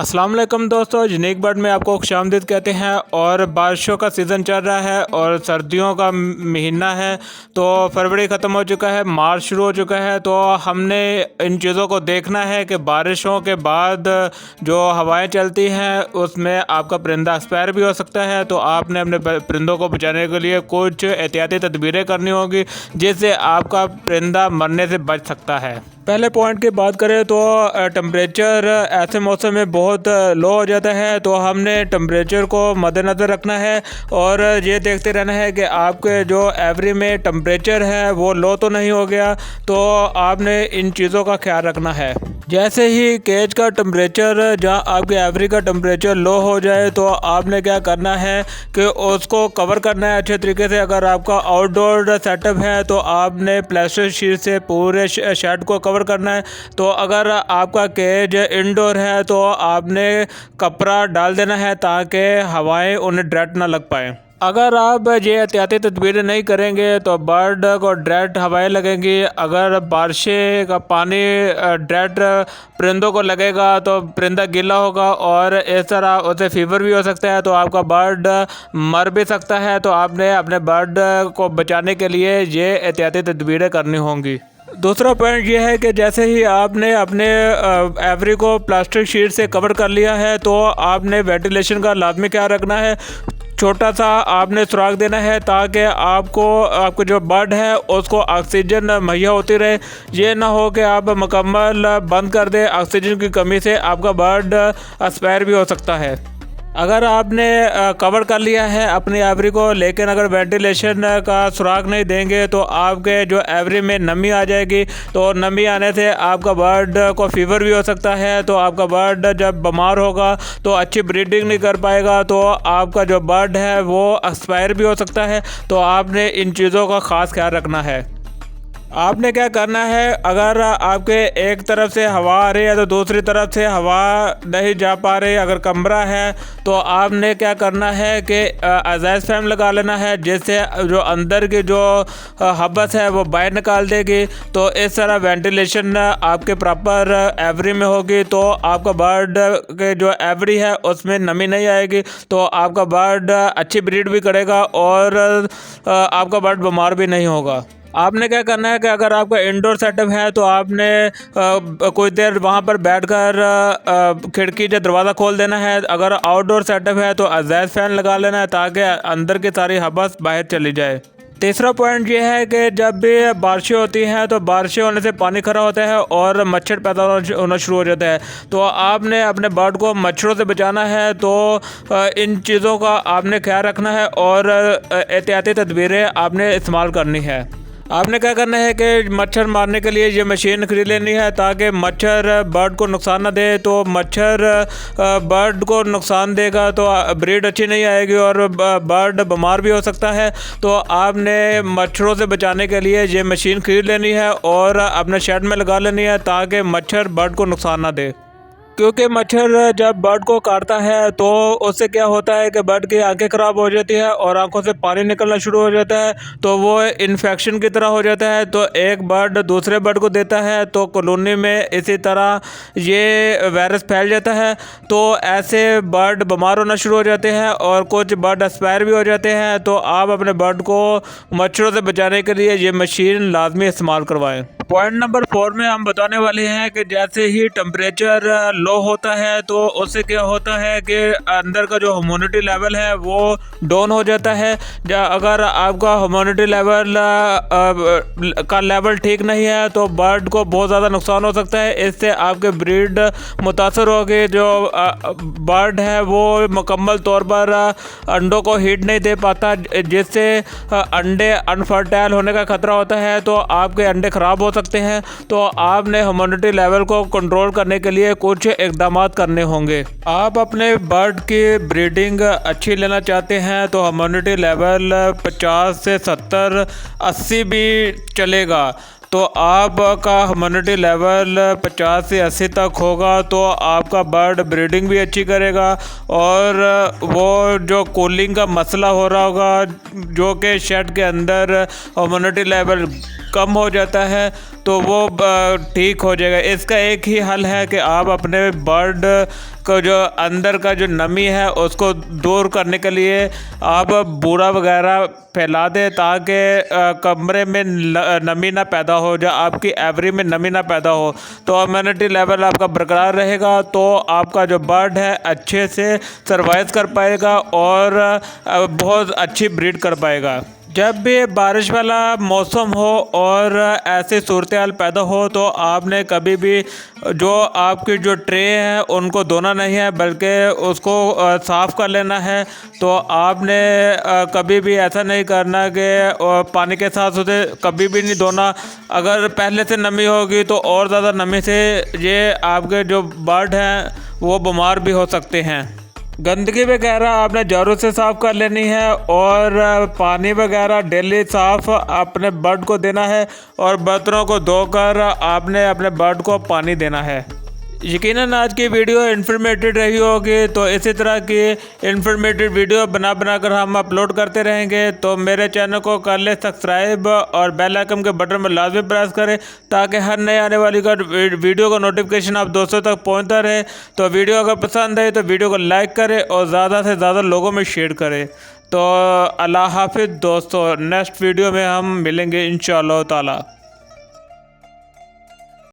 अस्सलाम वालेकुम दोस्तों, यूनिक बर्ड में आपको खुशामदीद कहते हैं। और बारिशों का सीज़न चल रहा है और सर्दियों का महीना है, तो फरवरी ख़त्म हो चुका है, मार्च शुरू हो चुका है। तो हमने इन चीज़ों को देखना है कि बारिशों के बाद जो हवाएं चलती हैं उसमें आपका परिंदा एक्सपायर भी हो सकता है। तो आपने अपने परिंदों को बचाने के लिए कुछ एहतियाती तदबीरें करनी होगी जिससे आपका परिंदा मरने से बच सकता है। पहले पॉइंट की बात करें तो टेम्परेचर ऐसे मौसम में बहुत लो हो जाता है, तो हमने टेम्परेचर को मद्देनज़र रखना है और ये देखते रहना है कि आपके जो एवरी में टेम्परेचर है वो लो तो नहीं हो गया। तो आपने इन चीज़ों का ख्याल रखना है। जैसे ही केज का टेम्परेचर जहाँ आपके एवरी का टेम्परेचर लो हो जाए तो आपने क्या करना है कि उसको कवर करना है अच्छे तरीके से। अगर आपका आउटडोर सेटअप है तो आपने प्लास्टिक शीट से पूरे शेड को कवर करना है। तो अगर आपका केज इंडोर है तो आपने कपड़ा डाल देना है ताकि हवाएं उन्हें डायरेक्ट ना लग पाए। अगर आप ये एहतियाती तदबीरें नहीं करेंगे तो बर्ड को डायरेक्ट हवाएं लगेंगी। अगर बारिशें का पानी डायरेक्ट परिंदों को लगेगा तो परिंदा गीला होगा और इस तरह उसे फीवर भी हो सकता है, तो आपका बर्ड मर भी सकता है। तो आपने अपने बर्ड को बचाने के लिए ये एहतियाती तदबीरें करनी होंगी। दूसरा पॉइंट ये है कि जैसे ही आपने अपने एवरी को प्लास्टिक शीट से कवर कर लिया है तो आपने वेंटिलेशन का लाजमी ख्याल रखना है। छोटा सा आपने सुराख देना है ताकि आपको जो बर्ड है उसको ऑक्सीजन मुहैया होती रहे। ये ना हो कि आप मुकम्मल बंद कर दें, ऑक्सीजन की कमी से आपका बर्ड एक्सपायर भी हो सकता है। अगर आपने कवर कर लिया है अपनी एवरी को लेकिन अगर वेंटिलेशन का सुराख नहीं देंगे तो आपके जो एवरी में नमी आ जाएगी। तो नमी आने से आपका बर्ड को फीवर भी हो सकता है। तो आपका बर्ड जब बीमार होगा तो अच्छी ब्रीडिंग नहीं कर पाएगा, तो आपका जो बर्ड है वो एक्सपायर भी हो सकता है। तो आपने इन चीज़ों का ख़ास ख्याल रखना है। आपने क्या करना है, अगर आपके एक तरफ से हवा आ रही है तो दूसरी तरफ से हवा नहीं जा पा रही, अगर कमरा है तो आपने क्या करना है कि एग्जॉस्ट फैन लगा लेना है जिससे जो अंदर की जो हबस है वो बाहर निकाल देगी। तो इस तरह वेंटिलेशन आपके प्रॉपर एवरी में होगी तो आपका बर्ड के जो एवरी है उसमें नमी नहीं आएगी। तो आपका बर्ड अच्छी ब्रीड भी करेगा और आपका बर्ड बीमार भी नहीं होगा। आपने क्या करना है कि अगर आपका इंडोर सेटअप है तो आपने कुछ देर वहाँ पर बैठकर खिड़की या दरवाज़ा खोल देना है। अगर आउटडोर सेटअप है तो एग्जॉस्ट फैन लगा लेना है ताकि अंदर की सारी हवा बाहर चली जाए। तीसरा पॉइंट ये है कि जब भी बारिशें होती हैं तो बारिशें होने से पानी खड़ा होता है और मच्छर पैदा होना शुरू हो जाता है। तो आपने अपने बर्ड को मच्छरों से बचाना है, तो इन चीज़ों का आपने ख्याल रखना है और एहतियाती तदबीरें आपने इस्तेमाल करनी है। आपने क्या करना है कि मच्छर मारने के लिए ये मशीन खरीद लेनी है ताकि मच्छर बर्ड को नुकसान ना दे। तो मच्छर बर्ड को नुकसान देगा तो ब्रीड अच्छी नहीं आएगी और बर्ड बीमार भी हो सकता है। तो आपने मच्छरों से बचाने के लिए ये मशीन खरीद लेनी है और अपने शेड में लगा लेनी है ताकि मच्छर बर्ड को नुकसान ना दे। क्योंकि मच्छर जब बर्ड को काटता है तो उससे क्या होता है कि बर्ड की आंखें ख़राब हो जाती है और आंखों से पानी निकलना शुरू हो जाता है, तो वो इन्फेक्शन की तरह हो जाता है। तो एक बर्ड दूसरे बर्ड को देता है तो कॉलोनी में इसी तरह ये वायरस फैल जाता है। तो ऐसे बर्ड बीमार होना शुरू हो जाते हैं और कुछ बर्ड एक्सपायर भी हो जाते हैं। तो आप अपने बर्ड को मच्छरों से बचाने के लिए ये मशीन लाजमी इस्तेमाल करवाएँ। पॉइंट नंबर 4 में हम बताने वाले हैं कि जैसे ही टेम्परेचर लो होता है तो उससे क्या होता है कि अंदर का जो ह्यूमिडिटी लेवल है वो डाउन हो जाता है। अगर आपका ह्यूमिडिटी लेवल का लेवल ठीक नहीं है तो बर्ड को बहुत ज़्यादा नुकसान हो सकता है। इससे आपके ब्रीड मुतासर होगी। जो बर्ड है वो मुकम्मल तौर पर अंडों को हीट नहीं दे पाता जिससे अंडे अनफर्टाइल होने का ख़तरा होता है, तो आपके अंडे ख़राब हो सकते हैं। तो आपने ह्यूमिडिटी लेवल को कंट्रोल करने के लिए कुछ इक़दाम करने होंगे। आप अपने बर्ड की ब्रीडिंग अच्छी लेना चाहते हैं तो ह्यूमिडिटी लेवल 50 से 70 80 भी चलेगा। तो आपका ह्यूमिडिटी लेवल 50 से 80 तक होगा तो आपका बर्ड ब्रीडिंग भी अच्छी करेगा और वो जो कूलिंग का मसला हो रहा होगा जो कि शेड के अंदर ह्यूमिडिटी लेवल कम हो जाता है तो वो ठीक हो जाएगा। इसका एक ही हल है कि आप अपने बर्ड को जो अंदर का जो नमी है उसको दूर करने के लिए आप बूरा वगैरह फैला दें, ताकि कमरे में नमी ना पैदा हो, जो आपकी एवरी में नमी ना पैदा हो, तो इम्यूनिटी लेवल आपका बरकरार रहेगा। तो आपका जो बर्ड है अच्छे से सर्वाइव कर पाएगा और बहुत अच्छी ब्रीड कर पाएगा। जब भी बारिश वाला मौसम हो और ऐसी सूरत हाल पैदा हो तो आपने कभी भी जो आपकी जो ट्रे है उनको धोना नहीं है, बल्कि उसको साफ़ कर लेना है। तो आपने कभी भी ऐसा नहीं करना कि पानी के साथ उसे कभी भी नहीं धोना। अगर पहले से नमी होगी तो और ज़्यादा नमी से ये आपके जो बर्ड हैं वो बीमार भी हो सकते हैं। गंदगी वगैरह आपने झाड़ू से साफ़ कर लेनी है और पानी वगैरह डेली साफ़ अपने बर्ड को देना है और बर्तनों को धोकर आपने अपने बर्ड को पानी देना है। यकीनन आज की वीडियो इन्फॉर्मेटिव रही होगी, तो इसी तरह की इन्फॉर्मेटिव वीडियो बना कर हम अपलोड करते रहेंगे। तो मेरे चैनल को कर ले सब्सक्राइब और बेल आइकन के बटन में लाजमी प्रेस करें, ताकि हर नए आने वाली का वीडियो का नोटिफिकेशन आप दोस्तों तक पहुंचता रहे। तो वीडियो अगर पसंद है तो वीडियो को लाइक करें और ज़्यादा से ज़्यादा लोगों में शेयर करें। तो अल्लाह हाफिज़ दोस्तों, नेक्स्ट वीडियो में हम मिलेंगे इंशाअल्लाह ताला।